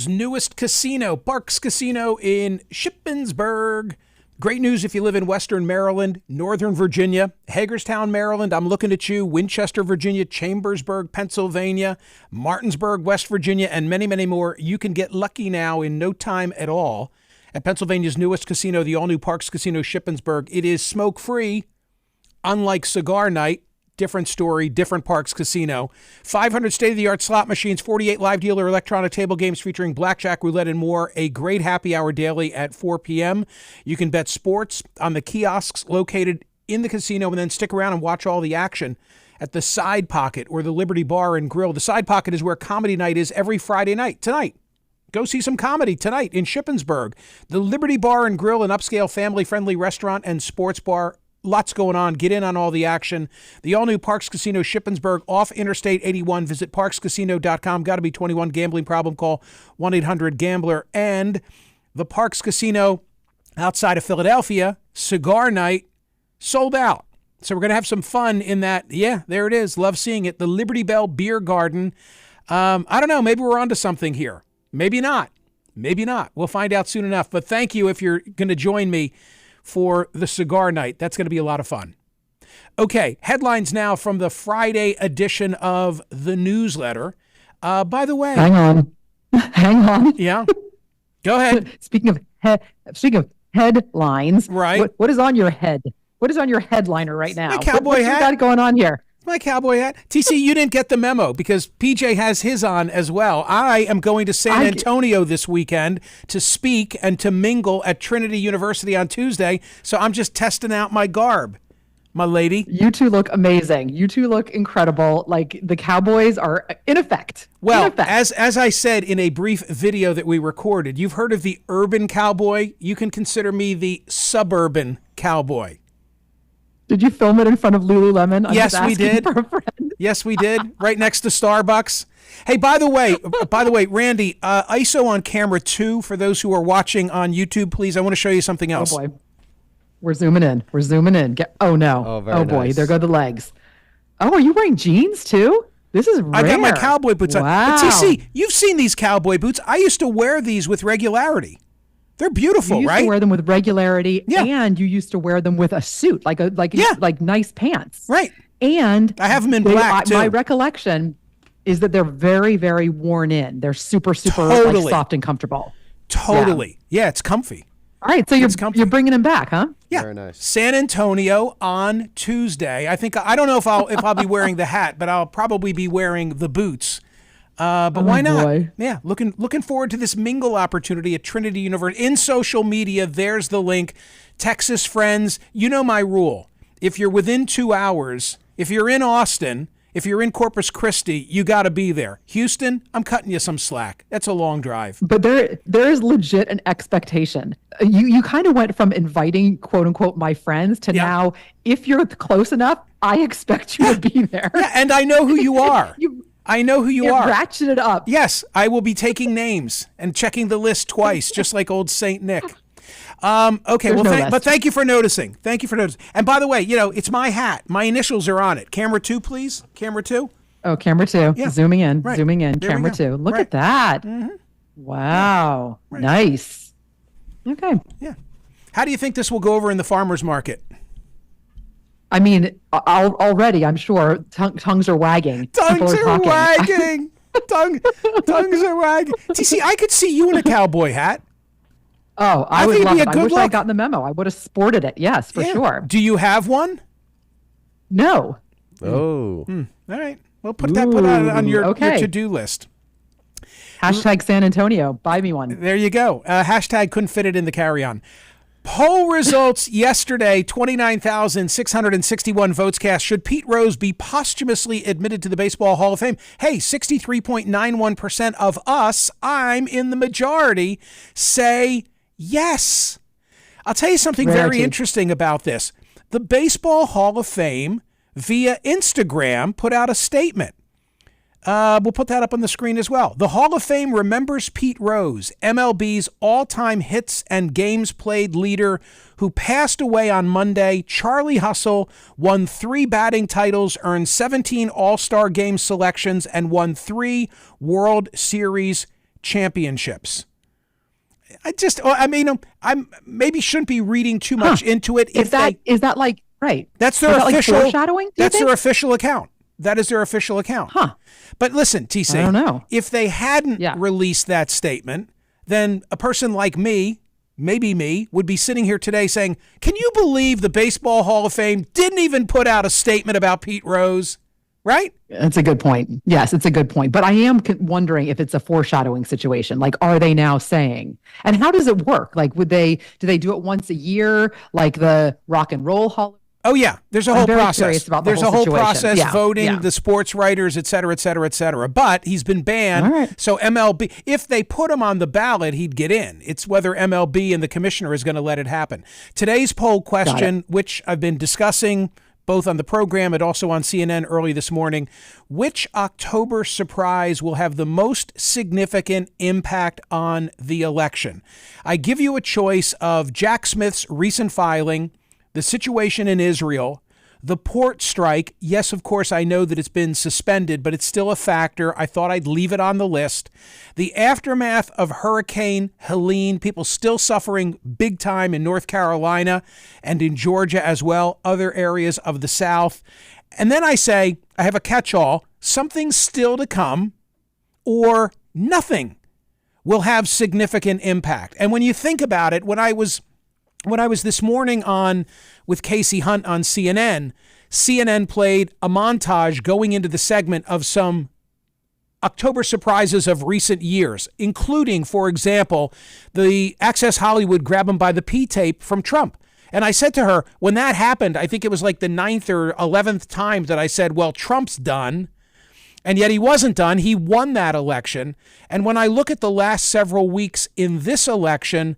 Newest casino, Parx Casino in Shippensburg. Great news if you live in Western Maryland, Northern Virginia, Hagerstown, Maryland. I'm looking at you. Winchester, Virginia, Chambersburg, Pennsylvania, Martinsburg, West Virginia, and many, many more. You can get lucky now in no time at all at Pennsylvania's newest casino, the all-new Parx Casino Shippensburg. It is smoke-free, unlike Cigar Night. Different story, different Parx Casino. 500 state-of-the-art slot machines, 48 live dealer electronic table games featuring blackjack, roulette, and more. A great happy hour daily at 4 p.m. You can bet sports on the kiosks located in the casino and then stick around and watch all the action at the Side Pocket or the Liberty Bar and Grill. The Side Pocket is where comedy night is every Friday night. Tonight, go see some comedy tonight in Shippensburg. The Liberty Bar and Grill, an upscale family-friendly restaurant and sports bar. Lots going on. Get in on all the action. The all-new Parx Casino Shippensburg off Interstate 81. Visit parxcasino.com. Got to be 21. Gambling problem, call 1-800-GAMBLER. And the Parx Casino outside of Philadelphia, Cigar Night, sold out. So we're going to have some fun in that. Yeah, there it is. Love seeing it. The Liberty Bell Beer Garden. I don't know. Maybe we're onto something here. Maybe not. Maybe not. We'll find out soon enough. But thank you if you're going to join me for the Cigar Night. That's going to be a lot of fun. Okay, headlines now from the Friday edition of the newsletter. By the way... Hang on. Yeah? Go ahead. Speaking of headlines, right? What is on your head? What is on your headliner right now? My cowboy What's hat. You got going on here? My cowboy hat. TC, you didn't get the memo because PJ has his on as well. I am going to San Antonio this weekend to speak and to mingle at Trinity University on Tuesday. So I'm just testing out my garb, my lady. You two look amazing. You two look incredible. Like the Cowboys are in effect. Well, as I said in a brief video that we recorded, you've heard of the urban cowboy. You can consider me the suburban cowboy. Did you film it in front of Lululemon? Yes, we did. Yes, we did. Right next to Starbucks. Hey, by the way, Randy, ISO on camera 2 for those who are watching on YouTube, please. I want to show you something else. Oh boy, we're zooming in. Oh no. Oh boy, nice. There go the legs. Oh, are you wearing jeans too? This is rare. I got my cowboy boots on. Wow. But TC, you've seen these cowboy boots. I used to wear these with regularity. They're beautiful, you used right? to wear them with regularity, yeah. And you used to wear them with a suit, like nice pants, right? And I have them in black too. My recollection is that they're very, very worn in. They're super, totally. like, soft and comfortable. Totally, yeah, it's comfy. All right, so you're bringing them back, huh? Yeah, very nice. San Antonio on Tuesday. I don't know if I'll be wearing the hat, but I'll probably be wearing the boots. But why not? Boy. Yeah, looking forward to this mingle opportunity at Trinity University. In social media, there's the link. Texas friends, you know my rule. If you're within 2 hours, if you're in Austin, if you're in Corpus Christi, you got to be there. Houston, I'm cutting you some slack. That's a long drive. But there is legit an expectation. You kind of went from inviting, quote unquote, my friends to now, if you're close enough, I expect you to be there. Yeah, and I know who you are. I know who you are. Ratchet it up. Yes, I will be taking names and checking the list twice, just like old Saint Nick. Okay, but thank you for noticing. Thank you for noticing. And by the way, it's my hat. My initials are on it. Camera 2, please. Camera 2. Oh, camera 2. Yeah. Zooming in. Right. Zooming in. There Camera 2. Look at that. Mm-hmm. Wow. Right. Nice. Okay. Yeah. How do you think this will go over in the farmer's market? I mean, already, I'm sure tongues are wagging. Tongues are wagging. Tongues are wagging. See, I could see you in a cowboy hat. Oh, I would love it. I wish I had gotten the memo. I would have sported it. Yes, for sure. Do you have one? No. Oh. All right. Well, put that on your to-do list. Hashtag San Antonio. Buy me one. There you go. Hashtag couldn't fit it in the carry-on. Poll results yesterday, 29,661 votes cast. Should Pete Rose be posthumously admitted to the Baseball Hall of Fame? Hey, 63.91% of us, I'm in the majority, say yes. I'll tell you something very interesting about this. The Baseball Hall of Fame, via Instagram, put out a statement. We'll put that up on the screen as well. The Hall of Fame remembers Pete Rose, MLB's all-time hits and games played leader, who passed away on Monday. Charlie Hustle won 3 batting titles, earned 17 All-Star Game selections, and won 3 World Series championships. I maybe shouldn't be reading too much into it. Is that like right? That's their official foreshadowing. That's their official account. That is their official account. Huh. But listen, TC, I don't know. If they hadn't released that statement, then a person like me, maybe me, would be sitting here today saying, can you believe the Baseball Hall of Fame didn't even put out a statement about Pete Rose? Right? That's a good point. Yes, it's a good point. But I am wondering if it's a foreshadowing situation. Like, are they now saying? And how does it work? Like, do they do it once a year, like the Rock and Roll Hall? Oh, yeah. There's a whole process. There's a whole process, voting, the sports writers, et cetera, et cetera, et cetera. But he's been banned. All right. So MLB, if they put him on the ballot, he'd get in. It's whether MLB and the commissioner is going to let it happen. Today's poll question, which I've been discussing both on the program and also on CNN early this morning, which October surprise will have the most significant impact on the election? I give you a choice of Jack Smith's recent filing, the situation in Israel, the port strike. Yes, of course, I know that it's been suspended, but it's still a factor. I thought I'd leave it on the list. The aftermath of Hurricane Helene, people still suffering big time in North Carolina and in Georgia as well, other areas of the South. And then I say, I have a catch-all, something still to come, or nothing will have significant impact. And when you think about it, when I was this morning on with Casey Hunt on CNN played a montage going into the segment of some October surprises of recent years, including, for example, the Access Hollywood grab him by the P-tape from Trump. And I said to her, when that happened, I think it was like the 9th or 11th time that I said, well, Trump's done. And yet he wasn't done. He won that election. And when I look at the last several weeks in this election,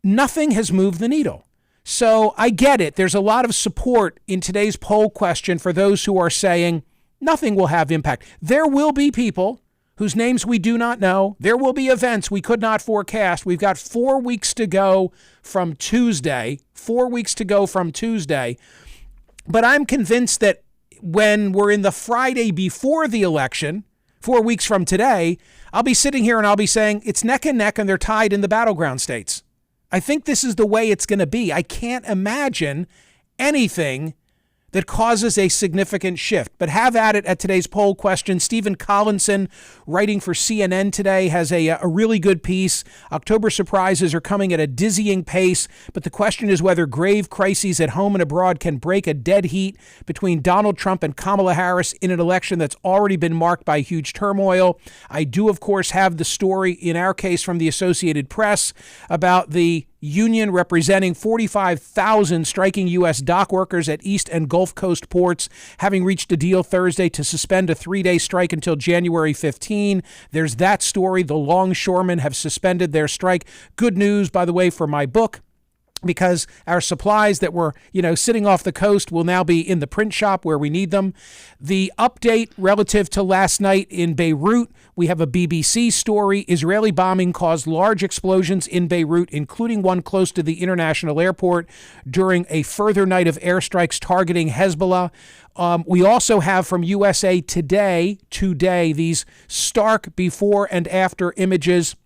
nothing has moved the needle. So I get it. There's a lot of support in today's poll question for those who are saying nothing will have impact. There will be people whose names we do not know. There will be events we could not forecast. We've got 4 weeks to go from Tuesday. 4 weeks to go from Tuesday. But I'm convinced that when we're in the Friday before the election, 4 weeks from today, I'll be sitting here and I'll be saying it's neck and neck and they're tied in the battleground states. I think this is the way it's going to be. I can't imagine anything that causes a significant shift. But have at it at today's poll question. Stephen Collinson, writing for CNN today, has a really good piece. October surprises are coming at a dizzying pace, but the question is whether grave crises at home and abroad can break a dead heat between Donald Trump and Kamala Harris in an election that's already been marked by huge turmoil. I do, of course, have the story in our case from the Associated Press about the union representing 45,000 striking U.S. dock workers at East and Gulf Coast ports, having reached a deal Thursday to suspend a 3-day strike until January 15. There's that story. The longshoremen have suspended their strike. Good news, by the way, for my book, because our supplies that were, sitting off the coast will now be in the print shop where we need them. The update relative to last night in Beirut, we have a BBC story. Israeli bombing caused large explosions in Beirut, including one close to the international airport during a further night of airstrikes targeting Hezbollah. We also have from USA Today, these stark before and after images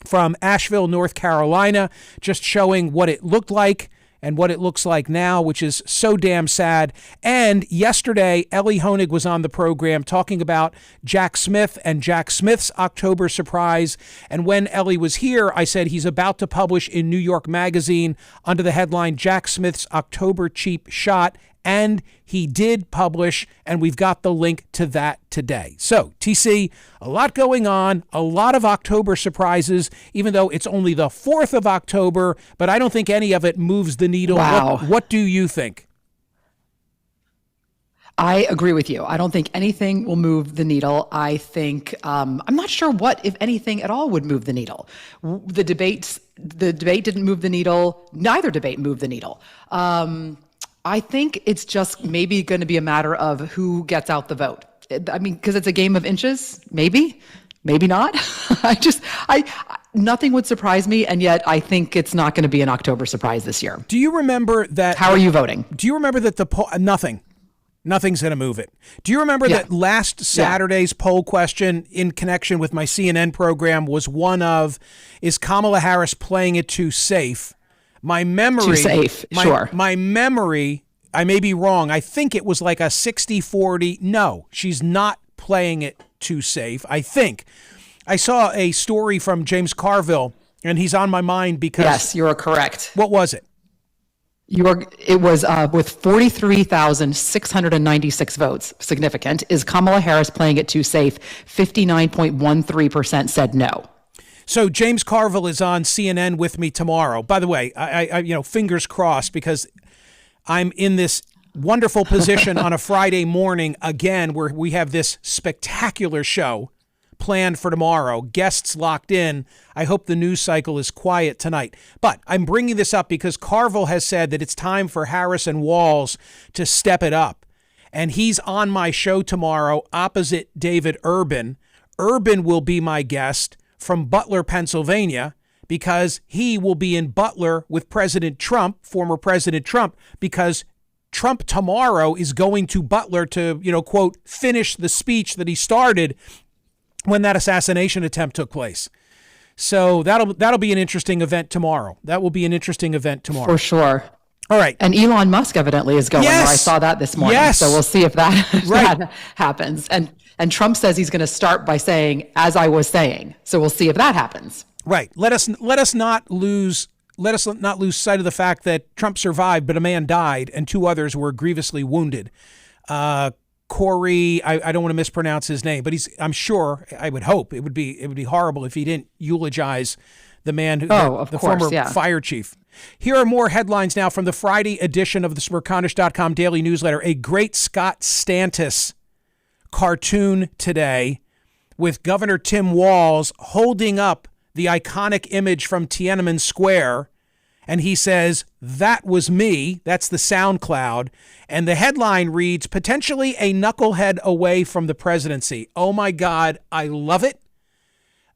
from Asheville, North Carolina, just showing what it looked like and what it looks like now, which is so damn sad. And yesterday, Ellie Honig was on the program talking about Jack Smith and Jack Smith's October surprise. And when Ellie was here, I said he's about to publish in New York Magazine under the headline, Jack Smith's October Cheap Shot. And he did publish, and we've got the link to that today. So, TC, a lot going on, a lot of October surprises, even though it's only the 4th of October, but I don't think any of it moves the needle. Wow. What do you think? I agree with you. I don't think anything will move the needle. I think, I'm not sure what, if anything at all, would move the needle. The debate didn't move the needle. Neither debate moved the needle. I think it's just maybe going to be a matter of who gets out the vote. I mean, because it's a game of inches, maybe not. Nothing would surprise me, and yet I think it's not going to be an October surprise this year. Do you remember that? How are you voting? Do you remember that nothing? Nothing's going to move it. Do you remember that last Saturday's poll question in connection with my CNN program was one of, is Kamala Harris playing it too safe? My memory... Too safe, sure. My memory, I may be wrong, I think it was like a 60-40. No, she's not playing it too safe, I think. I saw a story from James Carville, and he's on my mind because... Yes, you're correct. What was it? It was with 43,696 votes, significant. Is Kamala Harris playing it too safe? 59.13% said no. So James Carville is on CNN with me tomorrow. By the way, I fingers crossed, because I'm in this wonderful position on a Friday morning again, where we have this spectacular show planned for tomorrow. Guests locked in. I hope the news cycle is quiet tonight. But I'm bringing this up because Carville has said that it's time for Harris and Walz to step it up. And he's on my show tomorrow opposite David Urban. Urban will be my guest from Butler, Pennsylvania, because he will be in Butler with President Trump, former President Trump, because Trump tomorrow is going to Butler to, quote, finish the speech that he started when that assassination attempt took place. So that'll be an interesting event tomorrow. That will be an interesting event tomorrow. For sure. All right. And Elon Musk evidently is going. Yes. I saw that this morning. Yes. So we'll see if that happens. And Trump says he's going to start by saying, as I was saying. So we'll see if that happens. Right. Let us not lose sight of the fact that Trump survived, but a man died and two others were grievously wounded. Corey, I don't want to mispronounce his name, but I'm sure, I would hope it would be horrible if he didn't eulogize the man who, the former fire chief. Here are more headlines now from the Friday edition of the Smerconish.com daily newsletter. A great Scott Stantis cartoon today with Governor Tim Walz holding up the iconic image from Tiananmen Square. And he says, "That was me." That's the SoundCloud. And the headline reads, "Potentially a knucklehead away from the presidency." Oh, my God. I love it.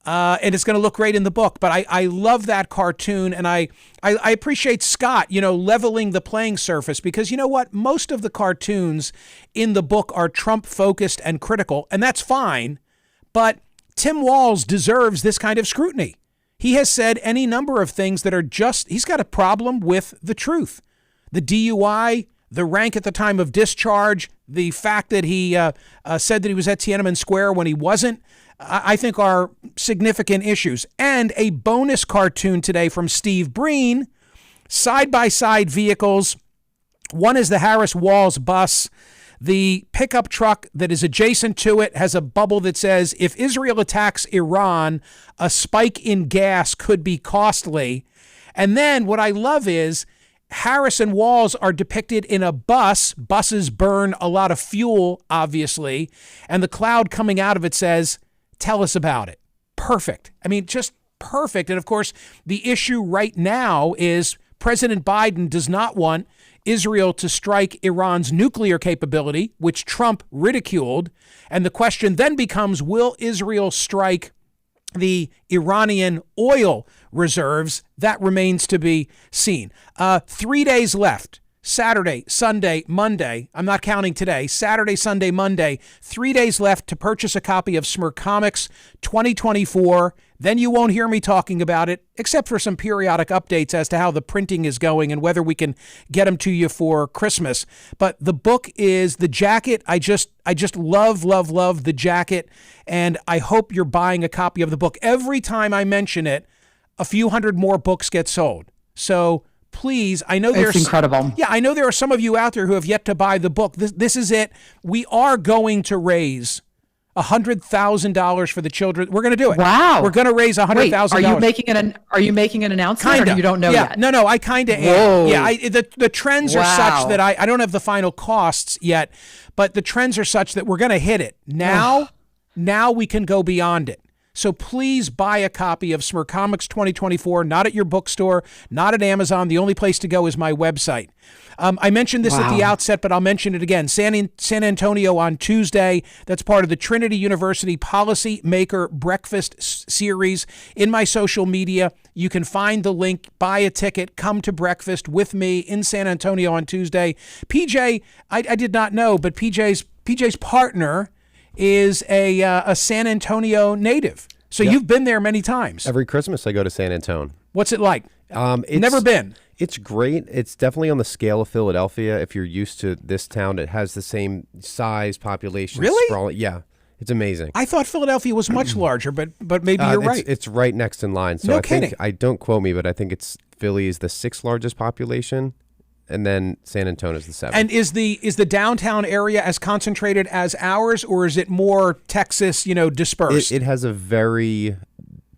And it's going to look great in the book. But I love that cartoon. And I appreciate Scott, leveling the playing surface. Because you know what? Most of the cartoons in the book are Trump-focused and critical. And that's fine. But Tim Walz deserves this kind of scrutiny. He has said any number of things that are he's got a problem with the truth. The DUI, the rank at the time of discharge, the fact that he said that he was at Tiananmen Square when he wasn't, I think are significant issues. And a bonus cartoon today from Steve Breen, side-by-side vehicles. One is the Harris-Walz bus. The pickup truck that is adjacent to it has a bubble that says, "If Israel attacks Iran, a spike in gas could be costly." And then what I love is Harris and Walz are depicted in a bus. Buses burn a lot of fuel, obviously. And the cloud coming out of it says, "Tell us about it." Perfect. I mean, just perfect. And of course, the issue right now is President Biden does not want Israel to strike Iran's nuclear capability, which Trump ridiculed. And the question then becomes, will Israel strike the Iranian oil reserves? That remains to be seen. 3 days left. Saturday, Sunday, Monday. I'm not counting today. Saturday, Sunday, Monday. 3 days left to purchase a copy of Smercomics 2024. Then you won't hear me talking about it, except for some periodic updates as to how the printing is going and whether we can get them to you for Christmas. But the book is the jacket. I just love the jacket. And I hope you're buying a copy of the book. Every time I mention it, a few hundred more books get sold. So please, I know it's incredible. Yeah, I know there are some of you out there who have yet to buy the book. This is it. We are going to raise $100,000 for the children. We're going to do it. Wow. We're going to raise $100,000. Are you making an announcement? Kinda. Or you don't know yet? No, I kind of am. Yeah, the trends are such that I don't have the final costs yet, but the trends are such that we're going to hit it. Now we can go beyond it. So please buy a copy of Smerconish 2024, not at your bookstore, not at Amazon. The only place to go is my website. I mentioned this at the outset, but I'll mention it again. San Antonio on Tuesday. That's part of the Trinity University Policy Maker Breakfast series. In my social media, you can find the link, buy a ticket, come to breakfast with me in San Antonio on Tuesday. PJ, I did not know, but PJ's partner is a San Antonio native. So you've been there many times. Every Christmas I go to San Antonio. What's it like? Never been. It's great. It's definitely on the scale of Philadelphia. If you're used to this town, it has the same size, population. Really? Sprawling. Yeah. It's amazing. I thought Philadelphia was much larger, but maybe you're right. It's right next in line. So No I kidding. think, don't quote me, but I think Philly is the 6th largest population, and then San Antonio is the 7th. And is the downtown area as concentrated as ours, or is it more Texas, dispersed? It has a very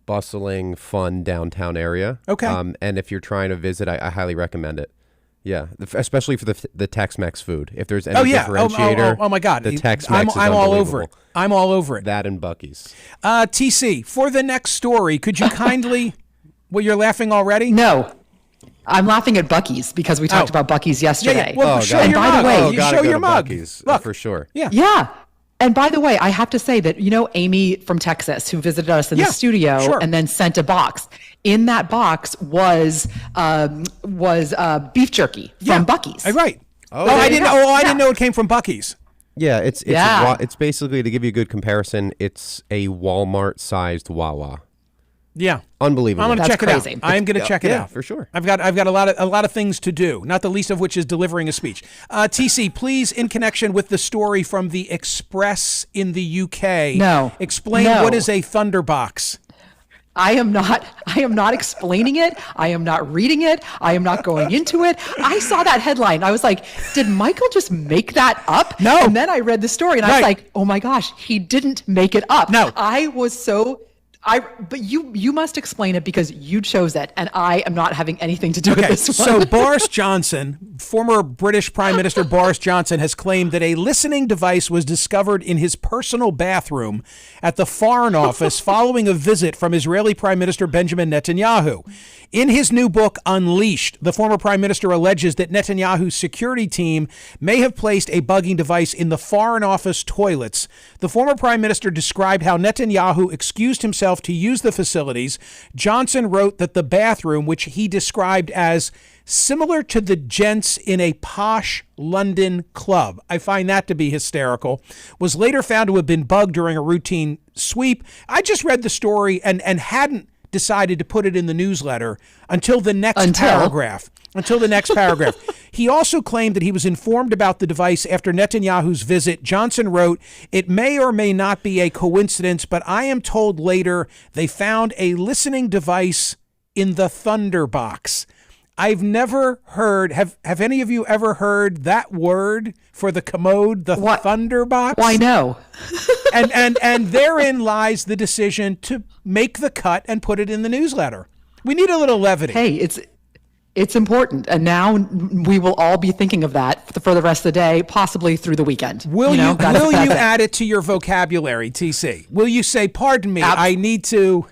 bustling, fun downtown area. Okay. And if you're trying to visit, I highly recommend it. Yeah, especially for the Tex-Mex food. If there's any differentiator, oh my God, the Tex-Mex is I'm all over unbelievable. it. I'm all over it. That and Buc-ee's. TC, for the next story, could you kindly? Well, you're laughing already. No. I'm laughing at Buc-ee's because we talked about Buc-ee's yesterday. Well, show God. your And by mug. the way, You show your mug. Look, for sure. Yeah. Yeah. And by the way, I have to say that, Amy from Texas who visited us in the studio and then sent a box. In that box was beef jerky from Buc-ee's. Right. I didn't know it came from Buc-ee's. Yeah, it's basically, to give you a good comparison, it's a Walmart-sized Wawa. Yeah. Unbelievable. I'm going to check crazy. it out. I'm going to check it out. For sure. I've got a lot of things to do, not the least of which is delivering a speech. TC, please, in connection with the story from the Express in the UK, explain what is a Thunderbox. I am not explaining it. I am not reading it. I am not going into it. I saw that headline. I was like, did Michael just make that up? No. And then I read the story and I was like, oh my gosh, he didn't make it up. No. But you must explain it because you chose it, and I am not having anything to do with this one. So Boris Johnson, former British Prime Minister Boris Johnson, has claimed that a listening device was discovered in his personal bathroom at the Foreign Office following a visit from Israeli Prime Minister Benjamin Netanyahu. In his new book, Unleashed, the former prime minister alleges that Netanyahu's security team may have placed a bugging device in the Foreign Office toilets. The former prime minister described how Netanyahu excused himself to use the facilities. Johnson wrote that the bathroom, which he described as similar to the gents in a posh London club, I find that to be hysterical, was later found to have been bugged during a routine sweep. I just read the story and hadn't decided to put it in the newsletter until the next paragraph. He also claimed that he was informed about the device after Netanyahu's visit. Johnson wrote, "It may or may not be a coincidence, but I am told later they found a listening device in the Thunderbox." I've never heard, have any of you ever heard that word for the commode, the Thunderbox? Why no? and therein lies the decision to make the cut and put it in the newsletter. We need a little levity. Hey, it's important, and now we will all be thinking of that for the rest of the day, possibly through the weekend. Will you add it to your vocabulary, TC? Will you say, "Pardon me, I need to"?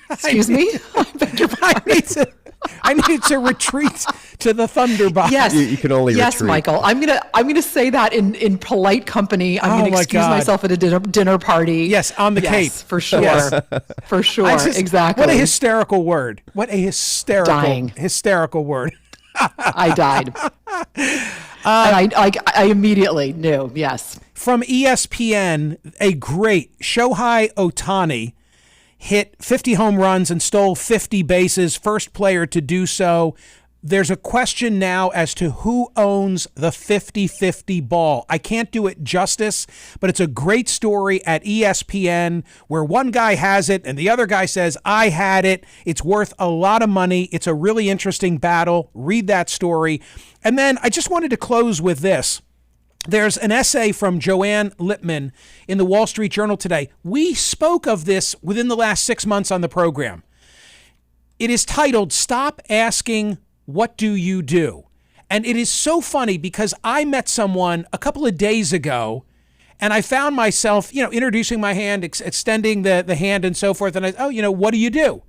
Excuse me. I beg your pardon. I need to retreat to the Thunderbox. Yes, you can only yes, retreat. Michael. I'm gonna say that in polite company. I'm gonna excuse myself at a dinner party. Yes, on the Cape for sure. Yes. For sure, exactly. What a hysterical word! What a hysterical word! I died, and I immediately knew. Yes. From ESPN, a great Shai Otani hit 50 home runs and stole 50 bases, first player to do so. There's a question now as to who owns the 50-50 ball. I can't do it justice, but it's a great story at ESPN where one guy has it and the other guy says, I had it. It's worth a lot of money. It's a really interesting battle. Read that story. And then I just wanted to close with this. There's an essay from Joanne Lippman in the Wall Street Journal today. We spoke of this within the last 6 months on the program. It is titled, "Stop Asking, What Do You Do?" And it is so funny because I met someone a couple of days ago And I found myself, introducing my hand, extending the hand and so forth. And what do you do?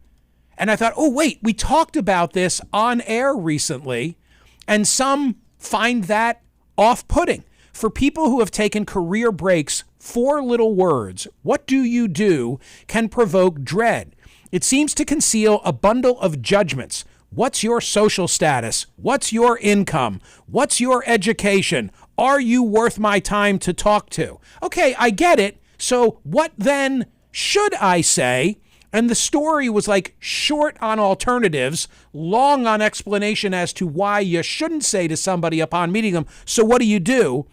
And I thought, oh, wait, we talked about this on air recently. And some find that off-putting. For people who have taken career breaks, 4 little words, what do you do, can provoke dread. It seems to conceal a bundle of judgments. What's your social status? What's your income? What's your education? Are you worth my time to talk to? Okay, I get it. So what then should I say? And the story was like short on alternatives, long on explanation as to why you shouldn't say to somebody upon meeting them, so what do you do?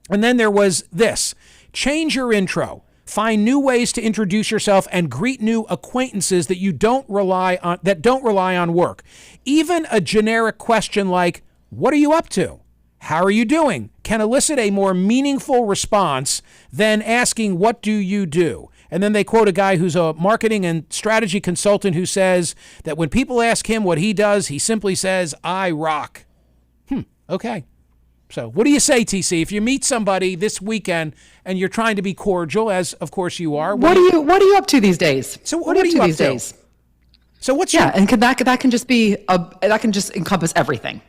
And then there was this: change your intro. Find new ways to introduce yourself and greet new acquaintances that don't rely on work. Even a generic question like, what are you up to? How are you doing? Can elicit a more meaningful response than asking, what do you do? And then they quote a guy who's a marketing and strategy consultant who says that when people ask him what he does, he simply says, I rock. Okay. So what do you say, TC? If you meet somebody this weekend and you're trying to be cordial, as of course you are. What are you up to these days? So what are you up to these days? So what's and that can just be that can just encompass everything.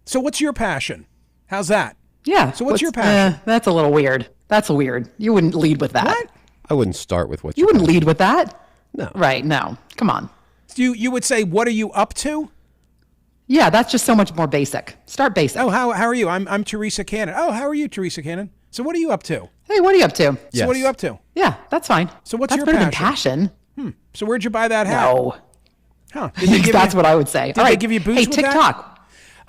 So what's your passion? How's that? Yeah. So what's your passion? That's a little weird. That's weird. You wouldn't lead with that. What? I wouldn't start with what you wouldn't lead with that. No. Right. No. Come on. You would say, what are you up to? Yeah, that's just so much more basic. Start basic. Oh, how are you? I'm Teresa Cannon. Oh, how are you, Teresa Cannon? So what are you up to? Hey, what are you up to? So what are you up to? Yeah, that's fine. So what's that's your better passion? Than passion. So where'd you buy that hat? No. Huh. That's what I would say. Did they give you boots Hey, with TikTok.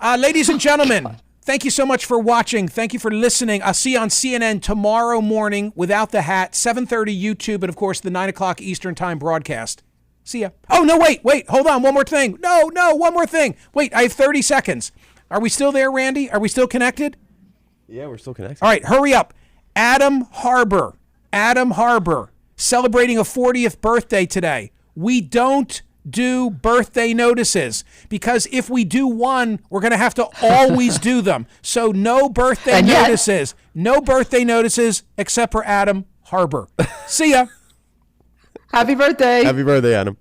that? Ladies and gentlemen, thank you so much for watching. Thank you for listening. I'll see you on CNN tomorrow morning without the hat, 7:30 YouTube, and of course the 9 o'clock Eastern Time broadcast. See ya. Oh, no, wait, hold on. One more thing. No, one more thing. Wait, I have 30 seconds. Are we still there, Randy? Are we still connected? Yeah, we're still connected. All right, hurry up. Adam Harbor, celebrating a 40th birthday today. We don't do birthday notices because if we do one, we're going to have to always do them. So no birthday notices. No birthday notices except for Adam Harbor. See ya. Happy birthday. Happy birthday, Adam.